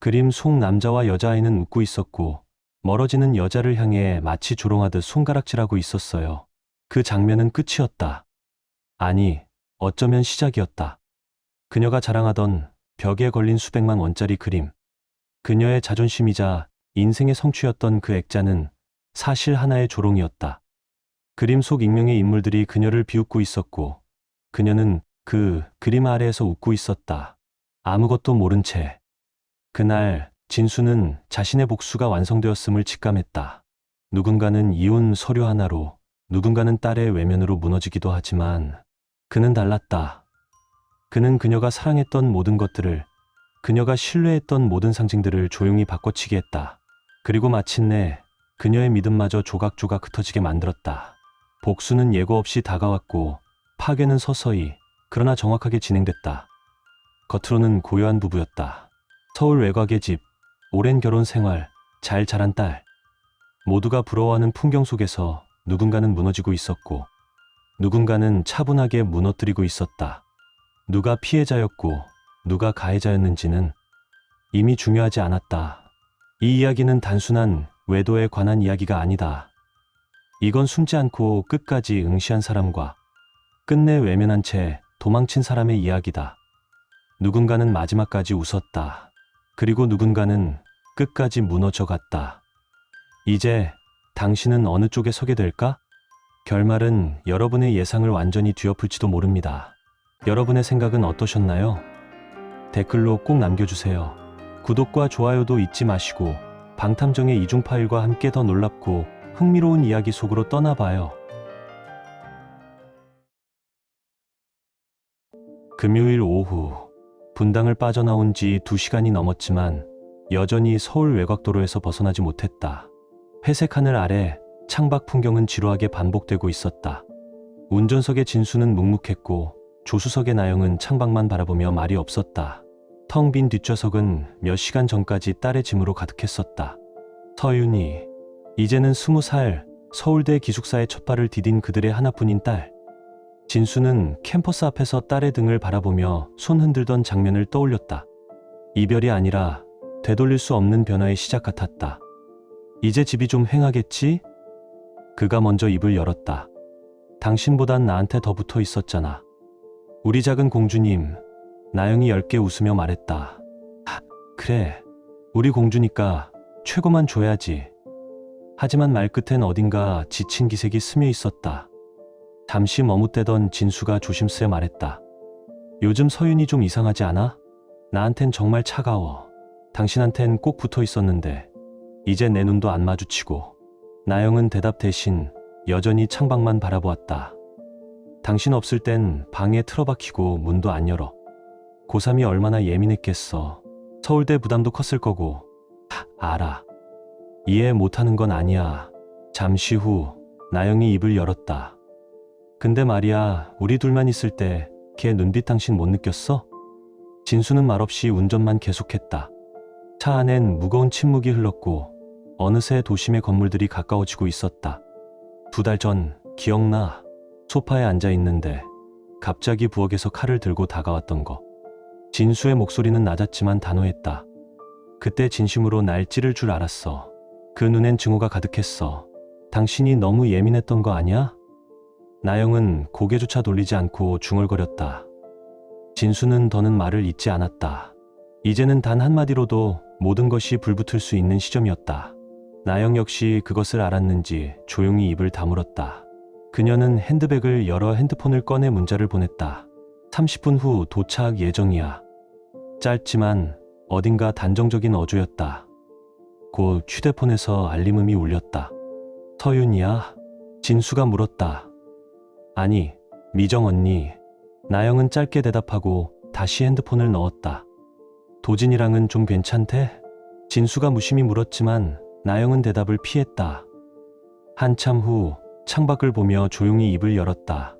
그림 속 남자와 여자아이는 웃고 있었고 멀어지는 여자를 향해 마치 조롱하듯 손가락질하고 있었어요. 그 장면은 끝이었다. 아니, 어쩌면 시작이었다. 그녀가 자랑하던 벽에 걸린 수백만 원짜리 그림. 그녀의 자존심이자 인생의 성취였던 그 액자는 사실 하나의 조롱이었다. 그림 속 익명의 인물들이 그녀를 비웃고 있었고 그녀는 그 그림 아래에서 웃고 있었다. 아무것도 모른 채. 그날 진수는 자신의 복수가 완성되었음을 직감했다. 누군가는 이혼 서류 하나로, 누군가는 딸의 외면으로 무너지기도 하지만 그는 달랐다. 그는 그녀가 사랑했던 모든 것들을, 그녀가 신뢰했던 모든 상징들을 조용히 바꿔치기 했다. 그리고 마침내 그녀의 믿음마저 조각조각 흩어지게 만들었다. 복수는 예고 없이 다가왔고 파괴는 서서히, 그러나 정확하게 진행됐다. 겉으로는 고요한 부부였다. 서울 외곽의 집, 오랜 결혼 생활, 잘 자란 딸. 모두가 부러워하는 풍경 속에서 누군가는 무너지고 있었고 누군가는 차분하게 무너뜨리고 있었다. 누가 피해자였고 누가 가해자였는지는 이미 중요하지 않았다. 이 이야기는 단순한 외도에 관한 이야기가 아니다. 이건 숨지 않고 끝까지 응시한 사람과 끝내 외면한 채 도망친 사람의 이야기다. 누군가는 마지막까지 웃었다. 그리고 누군가는 끝까지 무너져 갔다. 이제 당신은 어느 쪽에 서게 될까? 결말은 여러분의 예상을 완전히 뒤엎을지도 모릅니다. 여러분의 생각은 어떠셨나요? 댓글로 꼭 남겨주세요. 구독과 좋아요도 잊지 마시고 방탐정의 이중 파일과 함께 더 놀랍고 흥미로운 이야기 속으로 떠나봐요. 금요일 오후, 분당을 빠져나온 지 2시간이 넘었지만 여전히 서울 외곽도로에서 벗어나지 못했다. 회색 하늘 아래 창밖 풍경은 지루하게 반복되고 있었다. 운전석의 진수는 묵묵했고 조수석의 나영은 창밖만 바라보며 말이 없었다. 텅 빈 뒷좌석은 몇 시간 전까지 딸의 짐으로 가득했었다. 서윤이, 이제는 20살, 서울대 기숙사의 첫 발을 디딘 그들의 하나뿐인 딸. 진수는 캠퍼스 앞에서 딸의 등을 바라보며 손 흔들던 장면을 떠올렸다. 이별이 아니라 되돌릴 수 없는 변화의 시작 같았다. 이제 집이 좀 휑하겠지? 그가 먼저 입을 열었다. 당신보단 나한테 더 붙어 있었잖아. 우리 작은 공주님, 나영이 엷게 웃으며 말했다. 그래, 우리 공주니까 최고만 줘야지. 하지만 말끝엔 어딘가 지친 기색이 스며 있었다. 잠시 머뭇대던 진수가 조심스레 말했다. 요즘 서윤이 좀 이상하지 않아? 나한텐 정말 차가워. 당신한텐 꼭 붙어 있었는데 이제 내 눈도 안 마주치고. 나영은 대답 대신 여전히 창밖만 바라보았다. 당신 없을 땐 방에 틀어박히고 문도 안 열어. 고3이 얼마나 예민했겠어. 서울대 부담도 컸을 거고. 알아. 이해 못하는 건 아니야. 잠시 후 나영이 입을 열었다. 근데 말이야, 우리 둘만 있을 때 걔 눈빛 당신 못 느꼈어? 진수는 말없이 운전만 계속했다. 차 안엔 무거운 침묵이 흘렀고 어느새 도심의 건물들이 가까워지고 있었다. 2달 전 기억나? 소파에 앉아 있는데 갑자기 부엌에서 칼을 들고 다가왔던 거. 진수의 목소리는 낮았지만 단호했다. 그때 진심으로 날 찌를 줄 알았어. 그 눈엔 증오가 가득했어. 당신이 너무 예민했던 거 아니야? 나영은 고개조차 돌리지 않고 중얼거렸다. 진수는 더는 말을 잇지 않았다. 이제는 단 한마디로도 모든 것이 불붙을 수 있는 시점이었다. 나영 역시 그것을 알았는지 조용히 입을 다물었다. 그녀는 핸드백을 열어 핸드폰을 꺼내 문자를 보냈다. 30분 후 도착 예정이야. 짧지만 어딘가 단정적인 어조였다. 곧 휴대폰에서 알림음이 울렸다. 서윤이야? 진수가 물었다. 아니, 미정 언니. 나영은 짧게 대답하고 다시 핸드폰을 넣었다. 도진이랑은 좀 괜찮대? 진수가 무심히 물었지만 나영은 대답을 피했다. 한참 후 창밖을 보며 조용히 입을 열었다.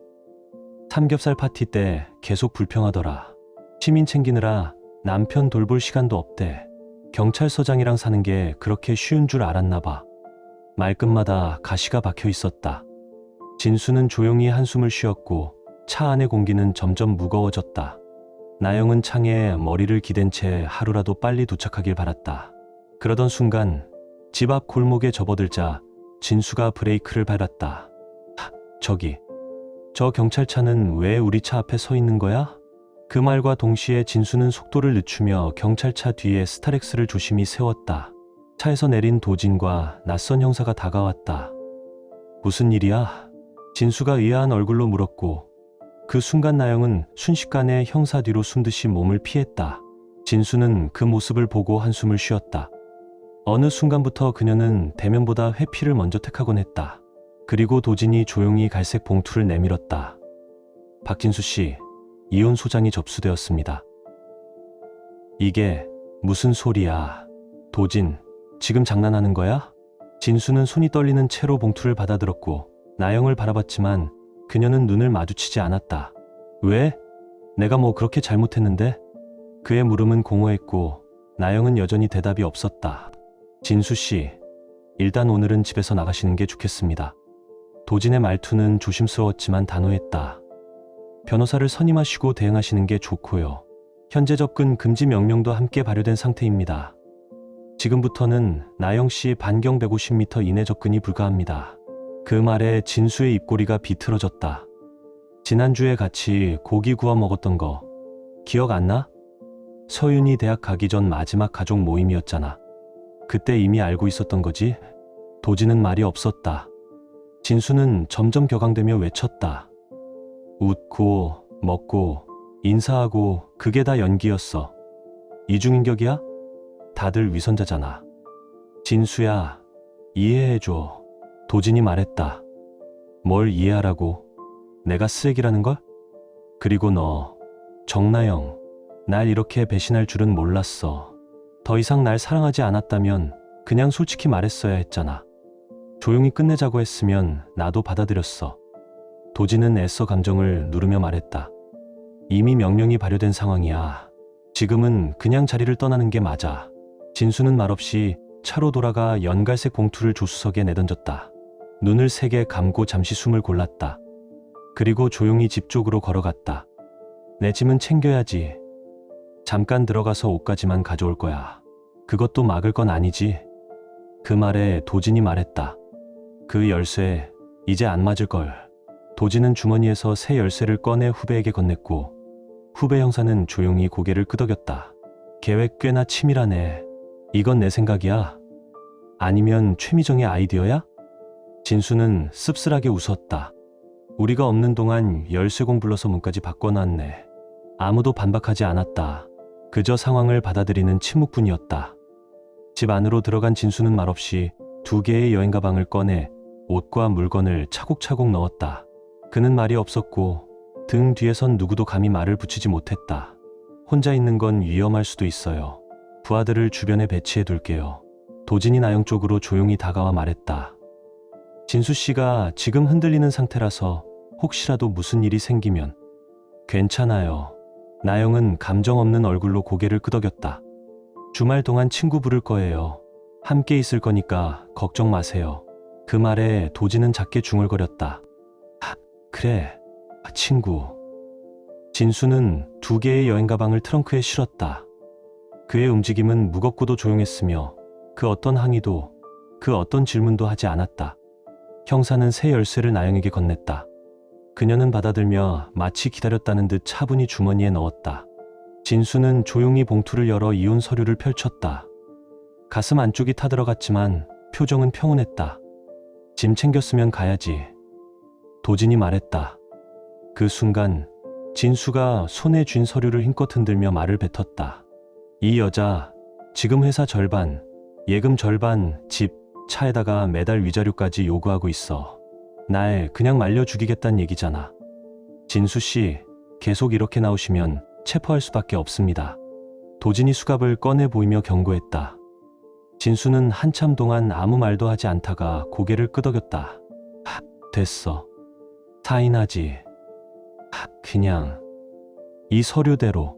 삼겹살 파티 때 계속 불평하더라. 시민 챙기느라 남편 돌볼 시간도 없대. 경찰서장이랑 사는 게 그렇게 쉬운 줄 알았나 봐. 말끝마다 가시가 박혀 있었다. 진수는 조용히 한숨을 쉬었고 차 안의 공기는 점점 무거워졌다. 나영은 창에 머리를 기댄 채 하루라도 빨리 도착하길 바랐다. 그러던 순간 집 앞 골목에 접어들자 진수가 브레이크를 밟았다. 저기, 저 경찰차는 왜 우리 차 앞에 서 있는 거야? 그 말과 동시에 진수는 속도를 늦추며 경찰차 뒤에 스타렉스를 조심히 세웠다. 차에서 내린 도진과 낯선 형사가 다가왔다. 무슨 일이야? 진수가 의아한 얼굴로 물었고 그 순간 나영은 순식간에 형사 뒤로 숨듯이 몸을 피했다. 진수는 그 모습을 보고 한숨을 쉬었다. 어느 순간부터 그녀는 대면보다 회피를 먼저 택하곤 했다. 그리고 도진이 조용히 갈색 봉투를 내밀었다. 박진수 씨, 이혼 소장이 접수되었습니다. 이게 무슨 소리야? 도진, 지금 장난하는 거야? 진수는 손이 떨리는 채로 봉투를 받아들었고 나영을 바라봤지만 그녀는 눈을 마주치지 않았다. 왜? 내가 뭐 그렇게 잘못했는데? 그의 물음은 공허했고 나영은 여전히 대답이 없었다. 진수 씨, 일단 오늘은 집에서 나가시는 게 좋겠습니다. 도진의 말투는 조심스러웠지만 단호했다. 변호사를 선임하시고 대응하시는 게 좋고요. 현재 접근 금지 명령도 함께 발효된 상태입니다. 지금부터는 나영 씨 반경 150m 이내 접근이 불가합니다. 그 말에 진수의 입꼬리가 비틀어졌다. 지난주에 같이 고기 구워 먹었던 거 기억 안 나? 서윤이 대학 가기 전 마지막 가족 모임이었잖아. 그때 이미 알고 있었던 거지? 도진은 말이 없었다. 진수는 점점 격앙되며 외쳤다. 웃고 먹고 인사하고 그게 다 연기였어. 이중인격이야? 다들 위선자잖아. 진수야, 이해해줘. 도진이 말했다. 뭘 이해하라고? 내가 쓰레기라는 걸? 그리고 너, 정나영, 날 이렇게 배신할 줄은 몰랐어. 더 이상 날 사랑하지 않았다면 그냥 솔직히 말했어야 했잖아. 조용히 끝내자고 했으면 나도 받아들였어. 도진은 애써 감정을 누르며 말했다. 이미 명령이 발효된 상황이야. 지금은 그냥 자리를 떠나는 게 맞아. 진수는 말없이 차로 돌아가 연갈색 봉투를 조수석에 내던졌다. 눈을 세게 감고 잠시 숨을 골랐다. 그리고 조용히 집 쪽으로 걸어갔다. 내 짐은 챙겨야지. 잠깐 들어가서 옷까지만 가져올 거야. 그것도 막을 건 아니지. 그 말에 도진이 말했다. 그 열쇠 이제 안 맞을걸. 도진은 주머니에서 새 열쇠를 꺼내 후배에게 건넸고 후배 형사는 조용히 고개를 끄덕였다. 계획 꽤나 치밀하네. 이건 내 생각이야? 아니면 최미정의 아이디어야? 진수는 씁쓸하게 웃었다. 우리가 없는 동안 열쇠공 불러서 문까지 바꿔놨네. 아무도 반박하지 않았다. 그저 상황을 받아들이는 침묵뿐이었다. 집 안으로 들어간 진수는 말없이 2개의 여행 가방을 꺼내 옷과 물건을 차곡차곡 넣었다. 그는 말이 없었고 등 뒤에선 누구도 감히 말을 붙이지 못했다. 혼자 있는 건 위험할 수도 있어요. 부하들을 주변에 배치해 둘게요. 도진이 나영 쪽으로 조용히 다가와 말했다. 진수 씨가 지금 흔들리는 상태라서 혹시라도 무슨 일이 생기면. 괜찮아요. 나영은 감정 없는 얼굴로 고개를 끄덕였다. 주말 동안 친구 부를 거예요. 함께 있을 거니까 걱정 마세요. 그 말에 도진은 작게 중얼거렸다. 그래, 친구. 진수는 2개의 여행 가방을 트렁크에 실었다. 그의 움직임은 무겁고도 조용했으며 그 어떤 항의도, 그 어떤 질문도 하지 않았다. 형사는 새 열쇠를 나영에게 건넸다. 그녀는 받아들며 마치 기다렸다는 듯 차분히 주머니에 넣었다. 진수는 조용히 봉투를 열어 이혼 서류를 펼쳤다. 가슴 안쪽이 타들어갔지만 표정은 평온했다. 짐 챙겼으면 가야지. 도진이 말했다. 그 순간 진수가 손에 쥔 서류를 힘껏 흔들며 말을 뱉었다. 이 여자 지금 회사 절반, 예금 절반, 집, 차에다가 매달 위자료까지 요구하고 있어. 날 그냥 말려 죽이겠다는 얘기잖아. 진수 씨, 계속 이렇게 나오시면 체포할 수밖에 없습니다. 도진이 수갑을 꺼내 보이며 경고했다. 진수는 한참 동안 아무 말도 하지 않다가 고개를 끄덕였다. 됐어. 사인하지. 그냥 이 서류대로.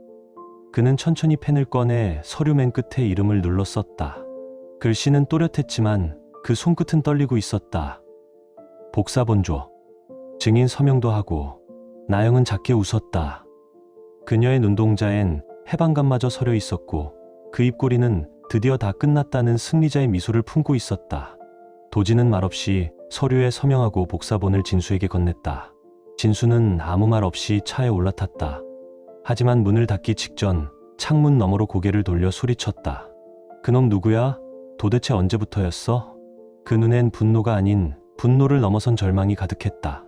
그는 천천히 펜을 꺼내 서류 맨 끝에 이름을 눌러 썼다. 글씨는 또렷했지만 그 손끝은 떨리고 있었다. 복사 번조. 증인 서명도 하고. 나영은 작게 웃었다. 그녀의 눈동자엔 해방감마저 서려 있었고 그 입꼬리는 드디어 다 끝났다는 승리자의 미소를 품고 있었다. 도진은 말없이 서류에 서명하고 복사본을 진수에게 건넸다. 진수는 아무 말 없이 차에 올라탔다. 하지만 문을 닫기 직전 창문 너머로 고개를 돌려 소리쳤다. 그놈 누구야? 도대체 언제부터였어? 그 눈엔 분노가 아닌 분노를 넘어선 절망이 가득했다.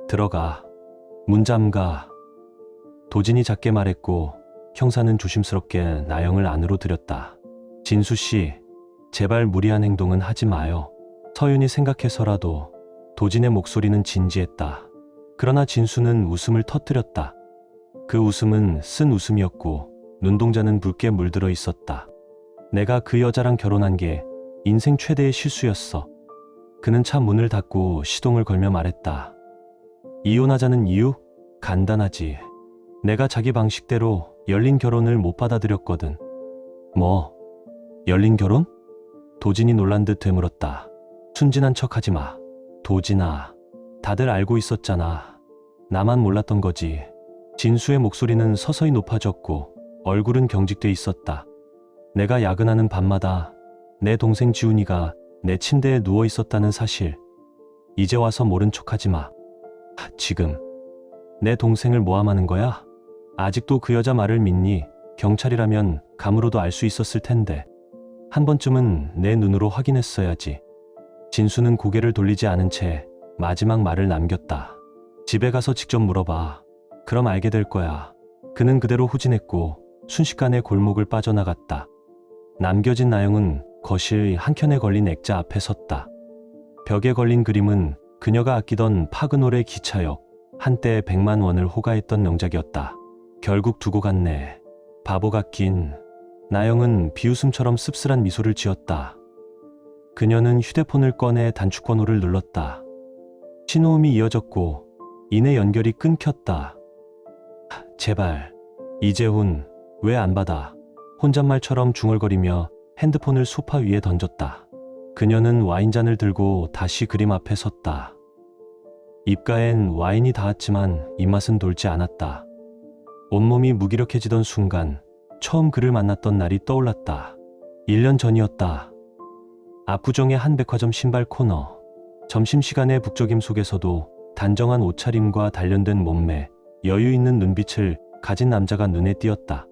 들어가. 문 잠가. 도진이 작게 말했고 형사는 조심스럽게 나영을 안으로 들였다. 진수씨, 제발 무리한 행동은 하지 마요. 서윤이 생각해서라도. 도진의 목소리는 진지했다. 그러나 진수는 웃음을 터뜨렸다. 그 웃음은 쓴 웃음이었고 눈동자는 붉게 물들어 있었다. 내가 그 여자랑 결혼한 게 인생 최대의 실수였어. 그는 차 문을 닫고 시동을 걸며 말했다. 이혼하자는 이유? 간단하지. 내가 자기 방식대로 열린 결혼을 못 받아들였거든. 뭐? 열린 결혼? 도진이 놀란 듯 되물었다. 순진한 척하지 마. 도진아, 다들 알고 있었잖아. 나만 몰랐던 거지. 진수의 목소리는 서서히 높아졌고 얼굴은 경직돼 있었다. 내가 야근하는 밤마다 내 동생 지훈이가 내 침대에 누워 있었다는 사실. 이제 와서 모른 척하지 마. 지금 내 동생을 모함하는 거야? 아직도 그 여자 말을 믿니? 경찰이라면 감으로도 알 수 있었을 텐데. 한 번쯤은 내 눈으로 확인했어야지. 진수는 고개를 돌리지 않은 채 마지막 말을 남겼다. 집에 가서 직접 물어봐. 그럼 알게 될 거야. 그는 그대로 후진했고 순식간에 골목을 빠져나갔다. 남겨진 나영은 거실 한켠에 걸린 액자 앞에 섰다. 벽에 걸린 그림은 그녀가 아끼던 파그노레 기차역, 한때 100만 원을 호가했던 명작이었다. 결국 두고 갔네. 바보 같긴. 나영은 비웃음처럼 씁쓸한 미소를 지었다. 그녀는 휴대폰을 꺼내 단축번호를 눌렀다. 신호음이 이어졌고 이내 연결이 끊겼다. 제발. 이재훈, 왜 안 받아? 혼잣말처럼 중얼거리며 핸드폰을 소파 위에 던졌다. 그녀는 와인잔을 들고 다시 그림 앞에 섰다. 입가엔 와인이 닿았지만 입맛은 돌지 않았다. 온몸이 무기력해지던 순간 처음 그를 만났던 날이 떠올랐다. 1년 전이었다. 압구정의 한 백화점 신발 코너. 점심시간의 북적임 속에서도 단정한 옷차림과 단련된 몸매, 여유 있는 눈빛을 가진 남자가 눈에 띄었다.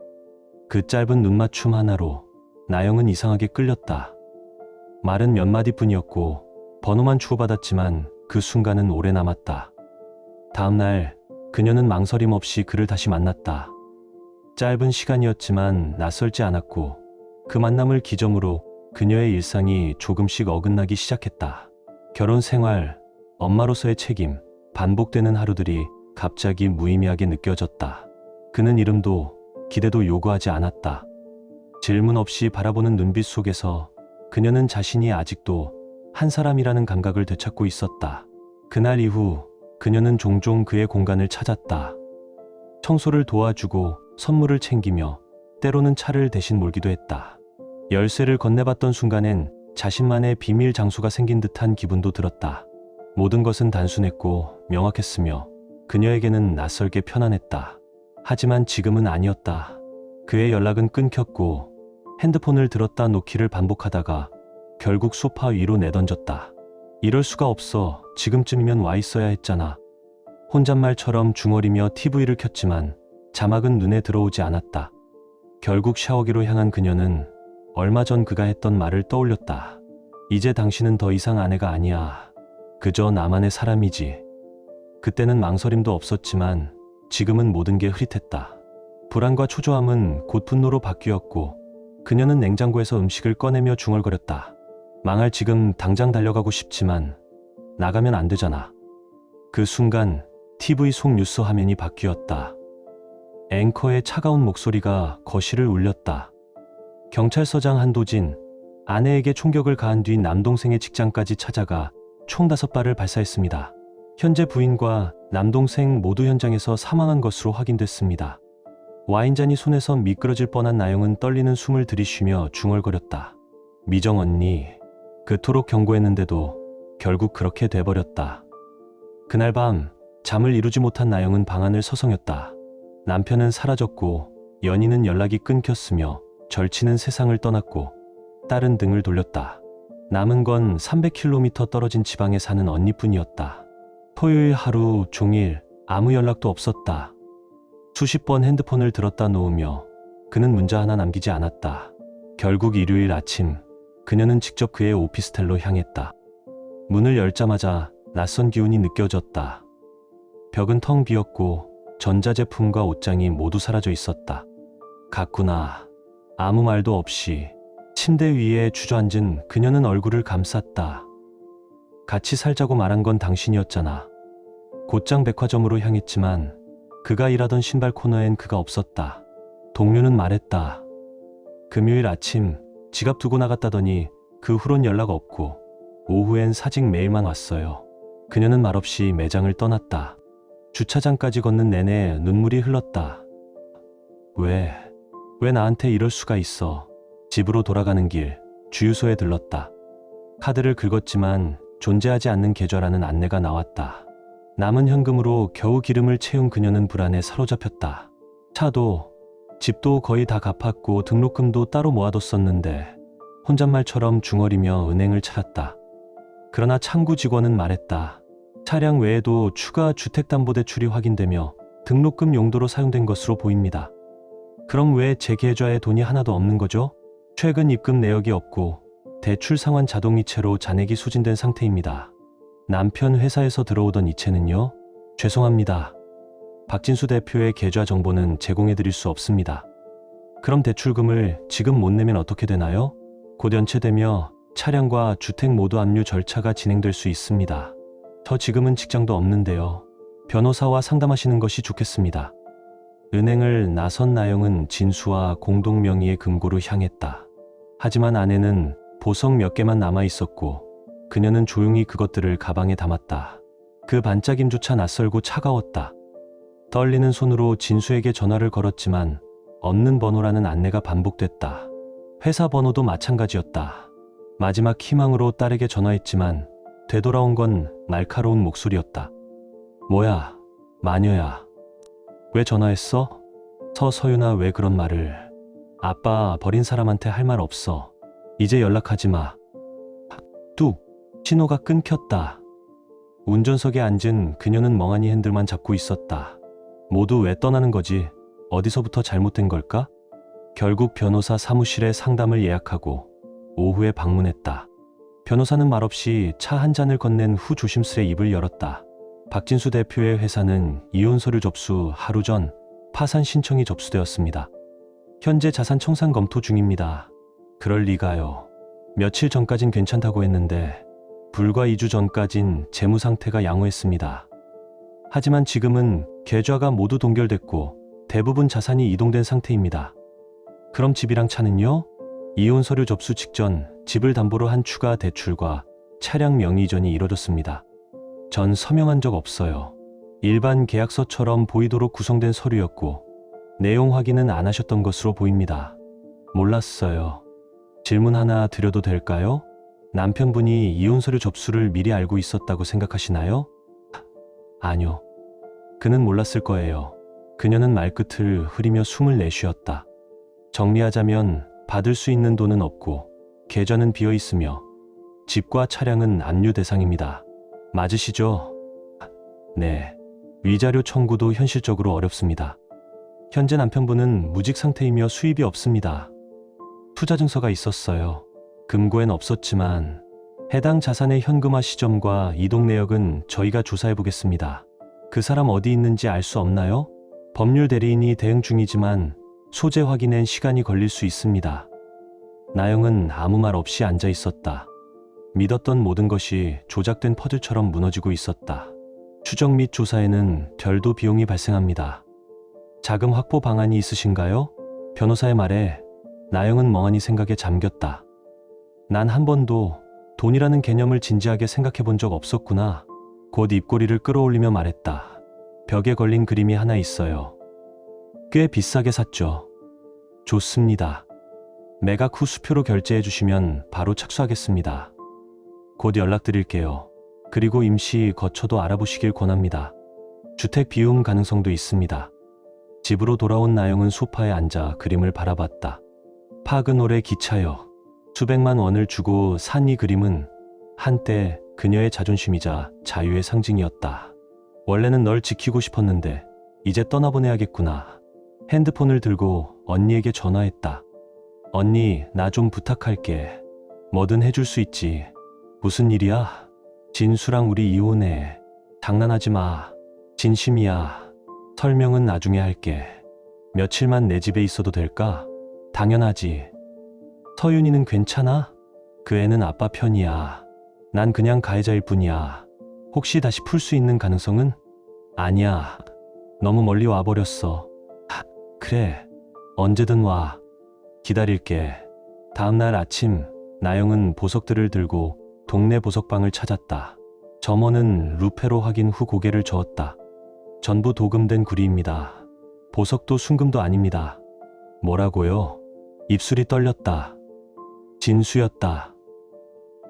그 짧은 눈맞춤 하나로 나영은 이상하게 끌렸다. 말은 몇 마디뿐이었고 번호만 주고받았지만 그 순간은 오래 남았다. 다음 날 그녀는 망설임 없이 그를 다시 만났다. 짧은 시간이었지만 낯설지 않았고 그 만남을 기점으로 그녀의 일상이 조금씩 어긋나기 시작했다. 결혼 생활, 엄마로서의 책임, 반복되는 하루들이 갑자기 무의미하게 느껴졌다. 그는 이름도 기대도 요구하지 않았다. 질문 없이 바라보는 눈빛 속에서 그녀는 자신이 아직도 한 사람이라는 감각을 되찾고 있었다. 그날 이후 그녀는 종종 그의 공간을 찾았다. 청소를 도와주고 선물을 챙기며 때로는 차를 대신 몰기도 했다. 열쇠를 건네봤던 순간엔 자신만의 비밀 장소가 생긴 듯한 기분도 들었다. 모든 것은 단순했고 명확했으며 그녀에게는 낯설게 편안했다. 하지만 지금은 아니었다. 그의 연락은 끊겼고 핸드폰을 들었다 놓기를 반복하다가 결국 소파 위로 내던졌다. 이럴 수가 없어. 지금쯤이면 와 있어야 했잖아. 혼잣말처럼 중얼이며 TV를 켰지만 자막은 눈에 들어오지 않았다. 결국 샤워기로 향한 그녀는 얼마 전 그가 했던 말을 떠올렸다. 이제 당신은 더 이상 아내가 아니야. 그저 나만의 사람이지. 그때는 망설임도 없었지만 지금은 모든 게 흐릿했다. 불안과 초조함은 곧 분노로 바뀌었고 그녀는 냉장고에서 음식을 꺼내며 중얼거렸다. 망할 지금 당장 달려가고 싶지만 나가면 안 되잖아. 그 순간 TV 속 뉴스 화면이 바뀌었다. 앵커의 차가운 목소리가 거실을 울렸다. 경찰서장 한도진, 아내에게 총격을 가한 뒤 남동생의 직장까지 찾아가 총 5발을 발사했습니다. 현재 부인과 남동생 모두 현장에서 사망한 것으로 확인됐습니다. 와인잔이 손에서 미끄러질 뻔한 나영은 떨리는 숨을 들이쉬며 중얼거렸다. 미정 언니, 그토록 경고했는데도 결국 그렇게 돼버렸다. 그날 밤 잠을 이루지 못한 나영은 방안을 서성였다. 남편은 사라졌고 연인은 연락이 끊겼으며 절친은 세상을 떠났고 딸은 등을 돌렸다. 남은 건 300km 떨어진 지방에 사는 언니뿐이었다. 토요일 하루 종일 아무 연락도 없었다. 수십 번 핸드폰을 들었다 놓으며 그는 문자 하나 남기지 않았다. 결국 일요일 아침 그녀는 직접 그의 오피스텔로 향했다. 문을 열자마자 낯선 기운이 느껴졌다. 벽은 텅 비었고 전자제품과 옷장이 모두 사라져 있었다. 갔구나. 아무 말도 없이 침대 위에 주저앉은 그녀는 얼굴을 감쌌다. 같이 살자고 말한 건 당신이었잖아. 곧장 백화점으로 향했지만 그가 일하던 신발 코너엔 그가 없었다. 동료는 말했다. 금요일 아침 지갑 두고 나갔다더니 그 후론 연락 없고 오후엔 사직 메일만 왔어요. 그녀는 말없이 매장을 떠났다. 주차장까지 걷는 내내 눈물이 흘렀다. 왜 나한테 이럴 수가 있어. 집으로 돌아가는 길 주유소에 들렀다. 카드를 긁었지만 존재하지 않는 계좌라는 안내가 나왔다. 남은 현금으로 겨우 기름을 채운 그녀는 불안에 사로잡혔다. 차도 집도 거의 다 갚았고 등록금도 따로 모아뒀었는데 혼잣말처럼 중얼이며 은행을 찾았다. 그러나 창구 직원은 말했다. 차량 외에도 추가 주택담보대출이 확인되며 등록금 용도로 사용된 것으로 보입니다. 그럼 왜 제 계좌에 돈이 하나도 없는 거죠? 최근 입금 내역이 없고 대출 상환 자동이체로 잔액이 소진된 상태입니다. 남편 회사에서 들어오던 이체는요? 죄송합니다. 박진수 대표의 계좌 정보는 제공해드릴 수 없습니다. 그럼 대출금을 지금 못 내면 어떻게 되나요? 곧 연체되며 차량과 주택 모두 압류 절차가 진행될 수 있습니다. 저 지금은 직장도 없는데요. 변호사와 상담하시는 것이 좋겠습니다. 은행을 나선 나영은 진수와 공동 명의의 금고로 향했다. 하지만 안에는 보석 몇 개만 남아 있었고 그녀는 조용히 그것들을 가방에 담았다. 그 반짝임조차 낯설고 차가웠다. 떨리는 손으로 진수에게 전화를 걸었지만 없는 번호라는 안내가 반복됐다. 회사 번호도 마찬가지였다. 마지막 희망으로 딸에게 전화했지만 되돌아온 건 날카로운 목소리였다. 뭐야, 마녀야. 왜 전화했어? 서유나 왜 그런 말을. 아빠 버린 사람한테 할 말 없어. 이제 연락하지 마. 뚝. 신호가 끊겼다. 운전석에 앉은 그녀는 멍하니 핸들만 잡고 있었다. 모두 왜 떠나는 거지? 어디서부터 잘못된 걸까? 결국 변호사 사무실에 상담을 예약하고 오후에 방문했다. 변호사는 말없이 차 한 잔을 건넨 후 조심스레 입을 열었다. 박진수 대표의 회사는 이혼 서류 접수 하루 전 파산 신청이 접수되었습니다. 현재 자산 청산 검토 중입니다. 그럴 리가요. 며칠 전까진 괜찮다고 했는데 불과 2주 전까진 재무 상태가 양호했습니다. 하지만 지금은 계좌가 모두 동결됐고 대부분 자산이 이동된 상태입니다. 그럼 집이랑 차는요? 이혼 서류 접수 직전 집을 담보로 한 추가 대출과 차량 명의 이전이 이뤄졌습니다. 전 서명한 적 없어요. 일반 계약서처럼 보이도록 구성된 서류였고 내용 확인은 안 하셨던 것으로 보입니다. 몰랐어요. 질문 하나 드려도 될까요? 남편분이 이혼 서류 접수를 미리 알고 있었다고 생각하시나요? 아니요. 그는 몰랐을 거예요. 그녀는 말끝을 흐리며 숨을 내쉬었다. 정리하자면 받을 수 있는 돈은 없고 계좌는 비어 있으며 집과 차량은 압류 대상입니다. 맞으시죠? 네. 위자료 청구도 현실적으로 어렵습니다. 현재 남편분은 무직 상태이며 수입이 없습니다. 투자 증서가 있었어요. 금고엔 없었지만 해당 자산의 현금화 시점과 이동 내역은 저희가 조사해 보겠습니다. 그 사람 어디 있는지 알 수 없나요? 법률 대리인이 대응 중이지만 소재 확인엔 시간이 걸릴 수 있습니다. 나영은 아무 말 없이 앉아 있었다. 믿었던 모든 것이 조작된 퍼즐처럼 무너지고 있었다. 추적 및 조사에는 별도 비용이 발생합니다. 자금 확보 방안이 있으신가요? 변호사의 말에 나영은 멍하니 생각에 잠겼다. 난 한 번도 돈이라는 개념을 진지하게 생각해 본 적 없었구나. 곧 입꼬리를 끌어올리며 말했다. 벽에 걸린 그림이 하나 있어요. 꽤 비싸게 샀죠. 좋습니다. 매각 후 수표로 결제해 주시면 바로 착수하겠습니다. 곧 연락드릴게요. 그리고 임시 거처도 알아보시길 권합니다. 주택 비움 가능성도 있습니다. 집으로 돌아온 나영은 소파에 앉아 그림을 바라봤다. 파그놀의 기차여. 수백만 원을 주고 산 이 그림은 한때 그녀의 자존심이자 자유의 상징이었다. 원래는 널 지키고 싶었는데 이제 떠나보내야겠구나. 핸드폰을 들고 언니에게 전화했다. 언니, 나 좀 부탁할게. 뭐든 해줄 수 있지. 무슨 일이야? 진수랑 우리 이혼해. 장난하지 마. 진심이야. 설명은 나중에 할게. 며칠만 내 집에 있어도 될까? 당연하지. 서윤이는 괜찮아? 그 애는 아빠 편이야. 난 그냥 가해자일 뿐이야. 혹시 다시 풀 수 있는 가능성은? 아니야. 너무 멀리 와버렸어. 그래. 언제든 와. 기다릴게. 다음날 아침, 나영은 보석들을 들고 동네 보석방을 찾았다. 점원은 루페로 확인 후 고개를 저었다. 전부 도금된 구리입니다. 보석도 순금도 아닙니다. 뭐라고요? 입술이 떨렸다. 진수였다.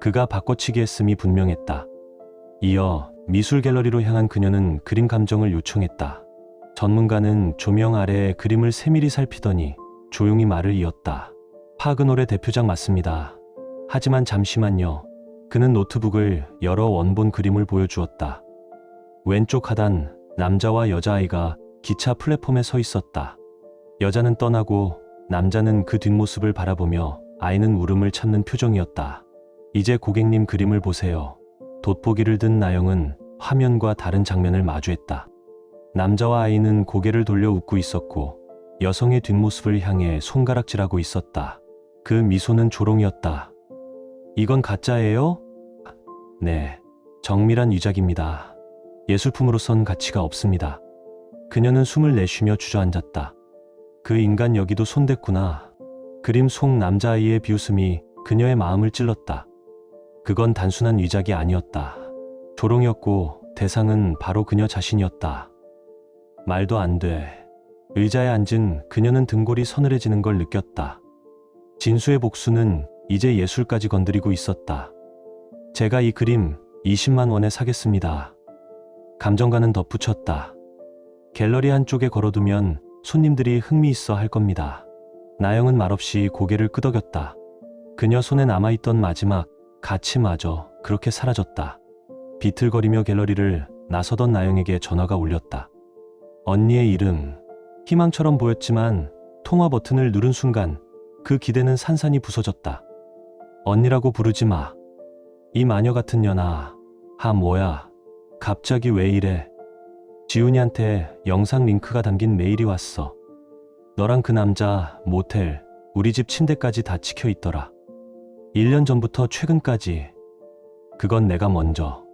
그가 바꿔치기 했음이 분명했다. 이어 미술 갤러리로 향한 그녀는 그림 감정을 요청했다. 전문가는 조명 아래 그림을 세밀히 살피더니 조용히 말을 이었다. 파그놀의 대표작 맞습니다. 하지만 잠시만요. 그는 노트북을 열어 원본 그림을 보여주었다. 왼쪽 하단, 남자와 여자아이가 기차 플랫폼에 서 있었다. 여자는 떠나고 남자는 그 뒷모습을 바라보며 아이는 울음을 참는 표정이었다. 이제 고객님 그림을 보세요. 돋보기를 든 나영은 화면과 다른 장면을 마주했다. 남자와 아이는 고개를 돌려 웃고 있었고 여성의 뒷모습을 향해 손가락질하고 있었다. 그 미소는 조롱이었다. 이건 가짜예요? 네, 정밀한 위작입니다. 예술품으로선 가치가 없습니다. 그녀는 숨을 내쉬며 주저앉았다. 그 인간 여기도 손댔구나. 그림 속 남자아이의 비웃음이 그녀의 마음을 찔렀다. 그건 단순한 위작이 아니었다. 조롱이었고 대상은 바로 그녀 자신이었다. 말도 안 돼. 의자에 앉은 그녀는 등골이 서늘해지는 걸 느꼈다. 진수의 복수는 이제 예술까지 건드리고 있었다. 제가 이 그림 20만 원에 사겠습니다. 감정가는 덧붙였다. 갤러리 한쪽에 걸어두면 손님들이 흥미있어 할 겁니다. 나영은 말없이 고개를 끄덕였다. 그녀 손에 남아있던 마지막 가치마저 그렇게 사라졌다. 비틀거리며 갤러리를 나서던 나영에게 전화가 울렸다. 언니의 이름, 희망처럼 보였지만 통화 버튼을 누른 순간 그 기대는 산산이 부서졌다. 언니라고 부르지 마. 이 마녀 같은 년아. 뭐야. 갑자기 왜 이래. 지훈이한테 영상 링크가 담긴 메일이 왔어. 너랑 그 남자, 모텔, 우리 집 침대까지 다 찍혀 있더라. 1년 전부터 최근까지. 그건 내가 먼저.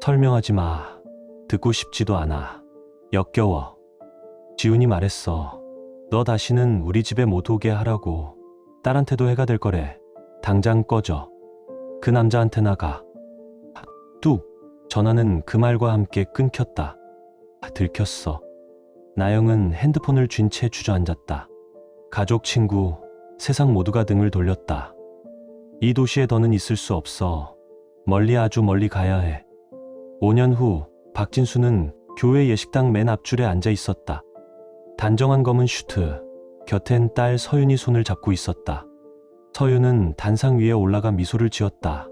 설명하지 마. 듣고 싶지도 않아. 역겨워. 지훈이 말했어. 너 다시는 우리 집에 못 오게 하라고. 딸한테도 해가 될 거래. 당장 꺼져. 그 남자한테 나가. 뚝. 전화는 그 말과 함께 끊겼다. 들켰어. 나영은 핸드폰을 쥔 채 주저앉았다. 가족, 친구, 세상 모두가 등을 돌렸다. 이 도시에 더는 있을 수 없어. 멀리, 아주 멀리 가야 해. 5년 후 박진수는 교회 예식당 맨 앞줄에 앉아 있었다. 단정한 검은 슈트, 곁엔 딸 서윤이 손을 잡고 있었다. 서윤은 단상 위에 올라가 미소를 지었다.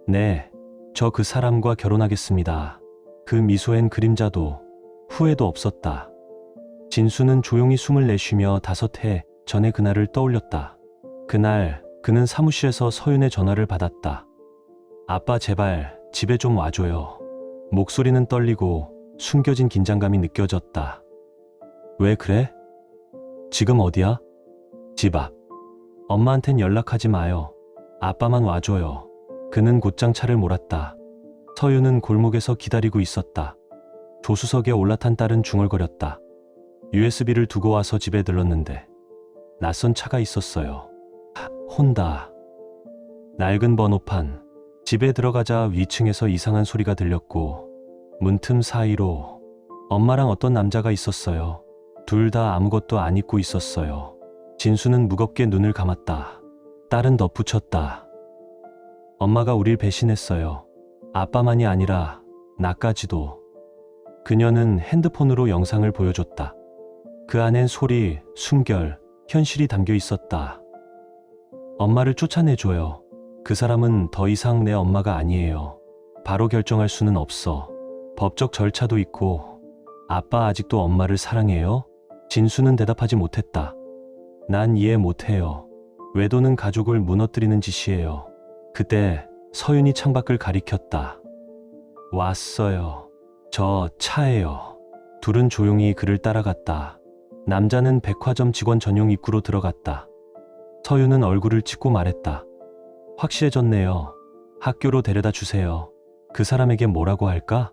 네, 저 그 사람과 결혼하겠습니다. 그 미소엔 그림자도 후회도 없었다. 진수는 조용히 숨을 내쉬며 5해 전의 그날을 떠올렸다. 그날 그는 사무실에서 서윤의 전화를 받았다. 아빠, 제발 집에 좀 와줘요. 목소리는 떨리고 숨겨진 긴장감이 느껴졌다. 왜 그래? 지금 어디야? 집 앞. 엄마한텐 연락하지 마요. 아빠만 와줘요. 그는 곧장 차를 몰았다. 서윤은 골목에서 기다리고 있었다. 조수석에 올라탄 딸은 중얼거렸다. USB를 두고 와서 집에 들렀는데 낯선 차가 있었어요. 혼다. 낡은 번호판. 집에 들어가자 위층에서 이상한 소리가 들렸고 문틈 사이로 엄마랑 어떤 남자가 있었어요. 둘 다 아무것도 안 입고 있었어요. 진수는 무겁게 눈을 감았다. 딸은 덧붙였다. 엄마가 우릴 배신했어요. 아빠만이 아니라 나까지도. 그녀는 핸드폰으로 영상을 보여줬다. 그 안엔 소리, 숨결, 현실이 담겨 있었다. 엄마를 쫓아내줘요. 그 사람은 더 이상 내 엄마가 아니에요. 바로 결정할 수는 없어. 법적 절차도 있고. 아빠 아직도 엄마를 사랑해요? 진수는 대답하지 못했다. 난 이해 못해요. 외도는 가족을 무너뜨리는 짓이에요. 그때 서윤이 창밖을 가리켰다. 왔어요. 저 차예요. 둘은 조용히 그를 따라갔다. 남자는 백화점 직원 전용 입구로 들어갔다. 서윤은 얼굴을 찍고 말했다. 확실해졌네요. 학교로 데려다 주세요. 그 사람에게 뭐라고 할까?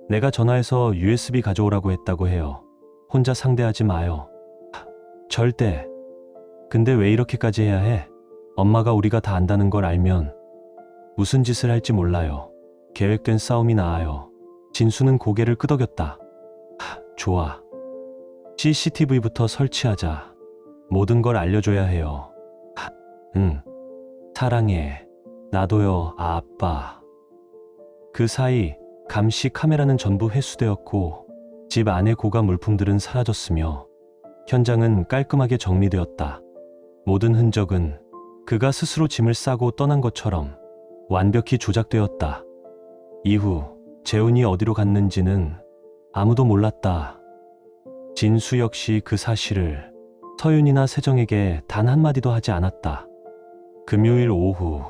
내가 전화해서 USB 가져오라고 했다고 해요. 혼자 상대하지 마요. 절대. 근데 왜 이렇게까지 해야 해? 엄마가 우리가 다 안다는 걸 알면 무슨 짓을 할지 몰라요. 계획된 싸움이 나아요. 진수는 고개를 끄덕였다. 좋아. CCTV부터 설치하자. 모든 걸 알려줘야 해요. 응. 사랑해. 나도요, 아빠. 그 사이 감시 카메라는 전부 회수되었고 집 안의 고가 물품들은 사라졌으며 현장은 깔끔하게 정리되었다. 모든 흔적은 그가 스스로 짐을 싸고 떠난 것처럼 완벽히 조작되었다. 이후 재훈이 어디로 갔는지는 아무도 몰랐다. 진수 역시 그 사실을 서윤이나 세정에게 단 한마디도 하지 않았다. 금요일 오후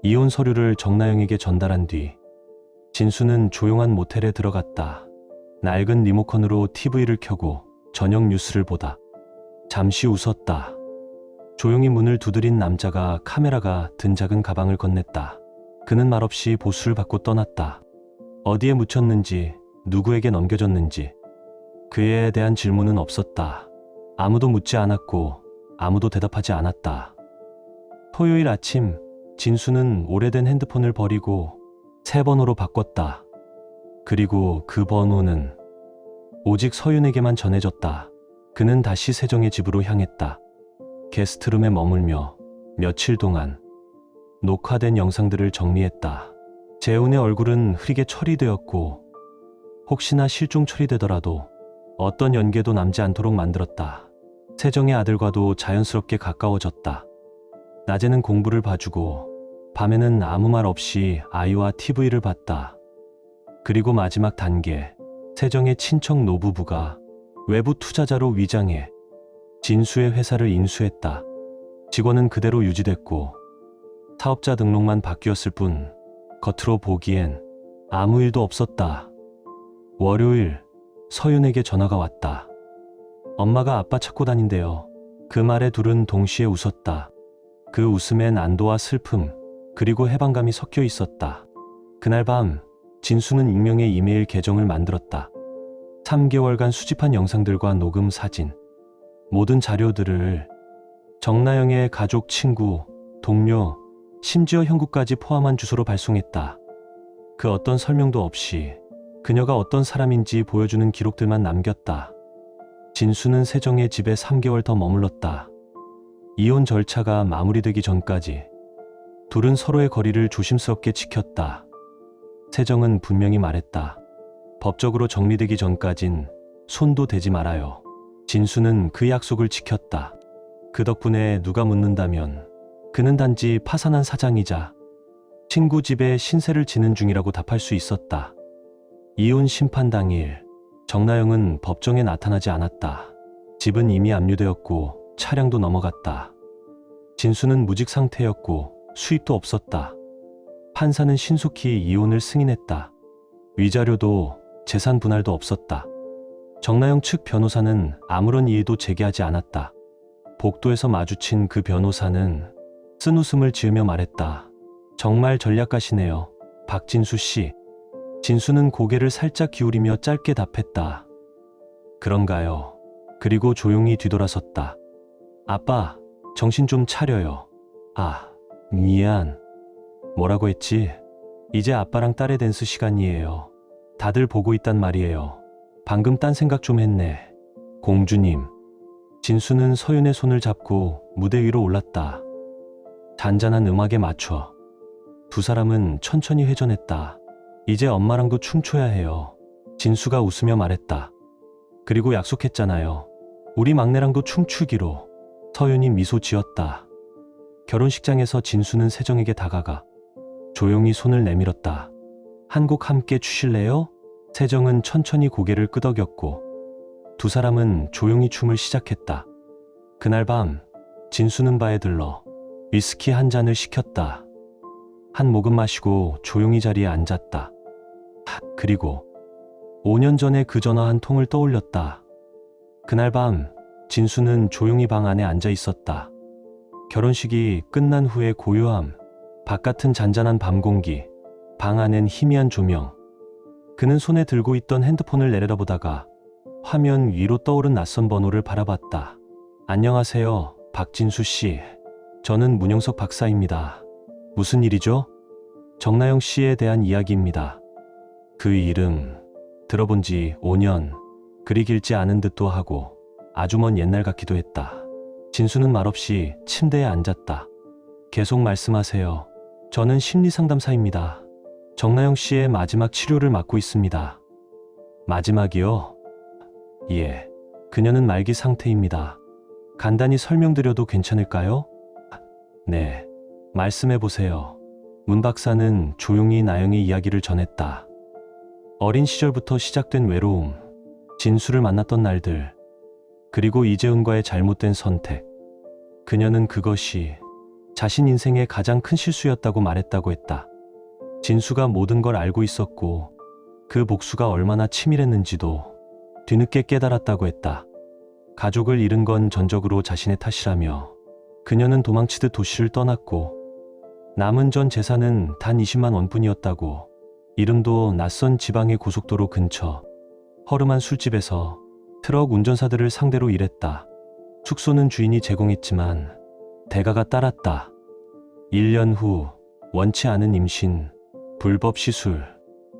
이혼 서류를 정나영에게 전달한 뒤 진수는 조용한 모텔에 들어갔다. 낡은 리모컨으로 TV를 켜고 저녁 뉴스를 보다 잠시 웃었다. 조용히 문을 두드린 남자가 카메라가 든 작은 가방을 건넸다. 그는 말없이 보수를 받고 떠났다. 어디에 묻혔는지, 누구에게 넘겨졌는지 그에 대한 질문은 없었다. 아무도 묻지 않았고 아무도 대답하지 않았다. 토요일 아침 진수는 오래된 핸드폰을 버리고 새 번호로 바꿨다. 그리고 그 번호는 오직 서윤에게만 전해졌다. 그는 다시 세정의 집으로 향했다. 게스트룸에 머물며 며칠 동안 녹화된 영상들을 정리했다. 재훈의 얼굴은 흐리게 처리되었고 혹시나 실종 처리되더라도 어떤 연계도 남지 않도록 만들었다. 세정의 아들과도 자연스럽게 가까워졌다. 낮에는 공부를 봐주고 밤에는 아무 말 없이 아이와 TV를 봤다. 그리고 마지막 단계, 세정의 친척 노부부가 외부 투자자로 위장해 진수의 회사를 인수했다. 직원은 그대로 유지됐고 사업자 등록만 바뀌었을 뿐 겉으로 보기엔 아무 일도 없었다. 월요일 서윤에게 전화가 왔다. 엄마가 아빠 찾고 다닌대요. 그 말에 둘은 동시에 웃었다. 그 웃음엔 안도와 슬픔 그리고 해방감이 섞여 있었다. 그날 밤 진수는 익명의 이메일 계정을 만들었다. 3개월간 수집한 영상들과 녹음 사진, 모든 자료들을 정나영의 가족, 친구, 동료, 심지어 형국까지 포함한 주소로 발송했다. 그 어떤 설명도 없이 그녀가 어떤 사람인지 보여주는 기록들만 남겼다. 진수는 세정의 집에 3개월 더 머물렀다. 이혼 절차가 마무리되기 전까지 둘은 서로의 거리를 조심스럽게 지켰다. 세정은 분명히 말했다. 법적으로 정리되기 전까진 손도 대지 말아요. 진수는 그 약속을 지켰다. 그 덕분에 누가 묻는다면 그는 단지 파산한 사장이자 친구 집에 신세를 지는 중이라고 답할 수 있었다. 이혼 심판 당일 정나영은 법정에 나타나지 않았다. 집은 이미 압류되었고 차량도 넘어갔다. 진수는 무직 상태였고 수입도 없었다. 판사는 신속히 이혼을 승인했다. 위자료도 재산 분할도 없었다. 정나영 측 변호사는 아무런 이의도 제기하지 않았다. 복도에서 마주친 그 변호사는 쓴웃음을 지으며 말했다. 정말 전략가시네요, 박진수 씨. 진수는 고개를 살짝 기울이며 짧게 답했다. 그런가요? 그리고 조용히 뒤돌아섰다. 아빠, 정신 좀 차려요. 아, 미안. 뭐라고 했지? 이제 아빠랑 딸의 댄스 시간이에요. 다들 보고 있단 말이에요. 방금 딴 생각 좀 했네. 공주님. 진수는 서윤의 손을 잡고 무대 위로 올랐다. 잔잔한 음악에 맞춰 두 사람은 천천히 회전했다. 이제 엄마랑도 춤춰야 해요. 진수가 웃으며 말했다. 그리고 약속했잖아요. 우리 막내랑도 춤추기로. 서윤이 미소 지었다. 결혼식장에서 진수는 세정에게 다가가 조용히 손을 내밀었다. 한 곡 함께 추실래요? 세정은 천천히 고개를 끄덕였고 두 사람은 조용히 춤을 시작했다. 그날 밤 진수는 바에 들러 위스키 한 잔을 시켰다. 한 모금 마시고 조용히 자리에 앉았다. 그리고 5년 전에 그 전화 한 통을 떠올렸다. 그날 밤 진수는 조용히 방 안에 앉아 있었다. 결혼식이 끝난 후의 고요함, 바깥은 잔잔한 밤 공기, 방 안엔 희미한 조명. 그는 손에 들고 있던 핸드폰을 내려다보다가 화면 위로 떠오른 낯선 번호를 바라봤다. 안녕하세요, 박진수 씨. 저는 문영석 박사입니다. 무슨 일이죠? 정나영 씨에 대한 이야기입니다. 그 이름 들어본 지 5년, 그리 길지 않은 듯도 하고 아주 먼 옛날 같기도 했다. 진수는 말없이 침대에 앉았다. 계속 말씀하세요. 저는 심리상담사입니다. 정나영 씨의 마지막 치료를 맡고 있습니다. 마지막이요? 예, 그녀는 말기 상태입니다. 간단히 설명드려도 괜찮을까요? 네, 말씀해보세요. 문 박사는 조용히 나영의 이야기를 전했다. 어린 시절부터 시작된 외로움, 진수를 만났던 날들, 그리고 이재훈과의 잘못된 선택. 그녀는 그것이 자신 인생의 가장 큰 실수였다고 말했다고 했다. 진수가 모든 걸 알고 있었고 그 복수가 얼마나 치밀했는지도 뒤늦게 깨달았다고 했다. 가족을 잃은 건 전적으로 자신의 탓이라며 그녀는 도망치듯 도시를 떠났고 남은 전 재산은 단 20만 원뿐이었다고. 이름도 낯선 지방의 고속도로 근처 허름한 술집에서 트럭 운전사들을 상대로 일했다. 숙소는 주인이 제공했지만 대가가 따랐다. 1년 후 원치 않은 임신, 불법 시술,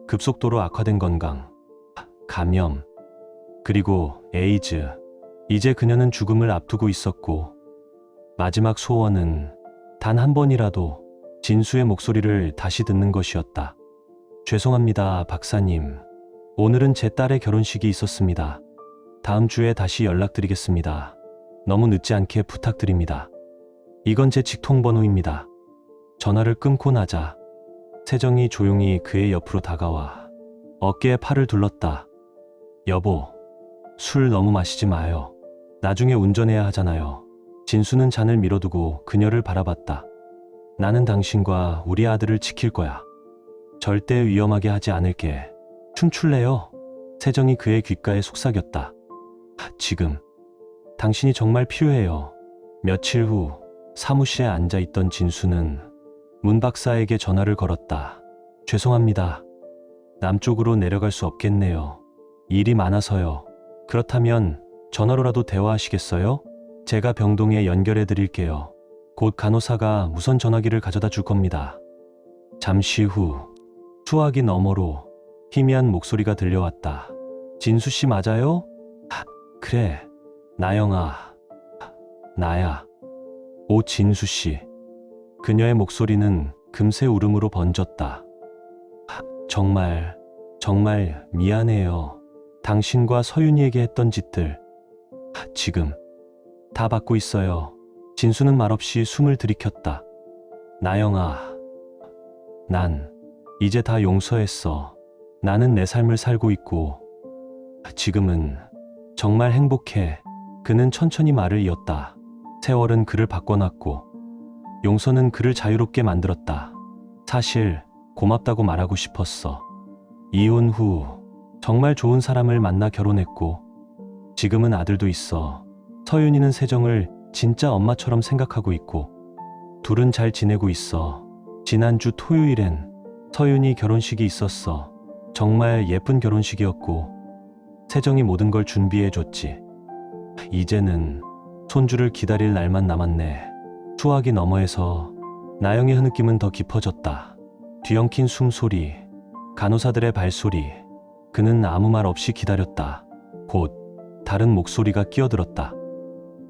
급속도로 악화된 건강, 감염, 그리고 에이즈. 이제 그녀는 죽음을 앞두고 있었고 마지막 소원은 단 한 번이라도 진수의 목소리를 다시 듣는 것이었다. 죄송합니다, 박사님. 오늘은 제 딸의 결혼식이 있었습니다. 다음 주에 다시 연락드리겠습니다. 너무 늦지 않게 부탁드립니다. 이건 제 직통번호입니다. 전화를 끊고 나자 세정이 조용히 그의 옆으로 다가와 어깨에 팔을 둘렀다. 여보, 술 너무 마시지 마요. 나중에 운전해야 하잖아요. 진수는 잔을 밀어두고 그녀를 바라봤다. 나는 당신과 우리 아들을 지킬 거야. 절대 위험하게 하지 않을게. 춤출래요? 세정이 그의 귓가에 속삭였다. 지금 당신이 정말 필요해요. 며칠 후 사무실에 앉아있던 진수는 문 박사에게 전화를 걸었다. 죄송합니다. 남쪽으로 내려갈 수 없겠네요. 일이 많아서요. 그렇다면 전화로라도 대화하시겠어요? 제가 병동에 연결해 드릴게요. 곧 간호사가 무선 전화기를 가져다 줄 겁니다. 잠시 후 수화기 너머로 희미한 목소리가 들려왔다. 진수 씨 맞아요? 그래, 나영아. 나야. 오, 진수 씨. 그녀의 목소리는 금세 울음으로 번졌다. 정말 미안해요. 당신과 서윤이에게 했던 짓들 지금 다 받고 있어요. 진수는 말없이 숨을 들이켰다. 나영아, 난 이제 다 용서했어. 나는 내 삶을 살고 있고 지금은 정말 행복해. 그는 천천히 말을 이었다. 세월은 그를 바꿔놨고 용서는 그를 자유롭게 만들었다. 사실 고맙다고 말하고 싶었어. 이혼 후 정말 좋은 사람을 만나 결혼했고 지금은 아들도 있어. 서윤이는 세정을 진짜 엄마처럼 생각하고 있고 둘은 잘 지내고 있어. 지난주 토요일엔 서윤이 결혼식이 있었어. 정말 예쁜 결혼식이었고 세정이 모든 걸 준비해줬지. 이제는 손주를 기다릴 날만 남았네. 수화기 너머에서 나영의 흐느낌은 더 깊어졌다. 뒤엉킨 숨소리, 간호사들의 발소리. 그는 아무 말 없이 기다렸다. 곧 다른 목소리가 끼어들었다.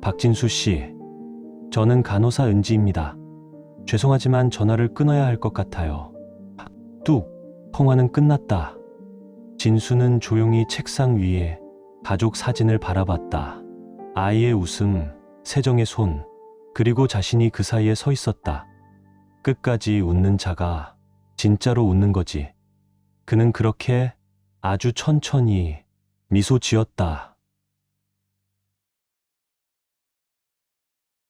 박진수 씨, 저는 간호사 은지입니다. 죄송하지만 전화를 끊어야 할 것 같아요. 뚝, 통화는 끝났다. 진수는 조용히 책상 위에 가족 사진을 바라봤다. 아이의 웃음, 세정의 손, 그리고 자신이 그 사이에 서 있었다. 끝까지 웃는 자가 진짜로 웃는 거지. 그는 그렇게 아주 천천히 미소 지었다.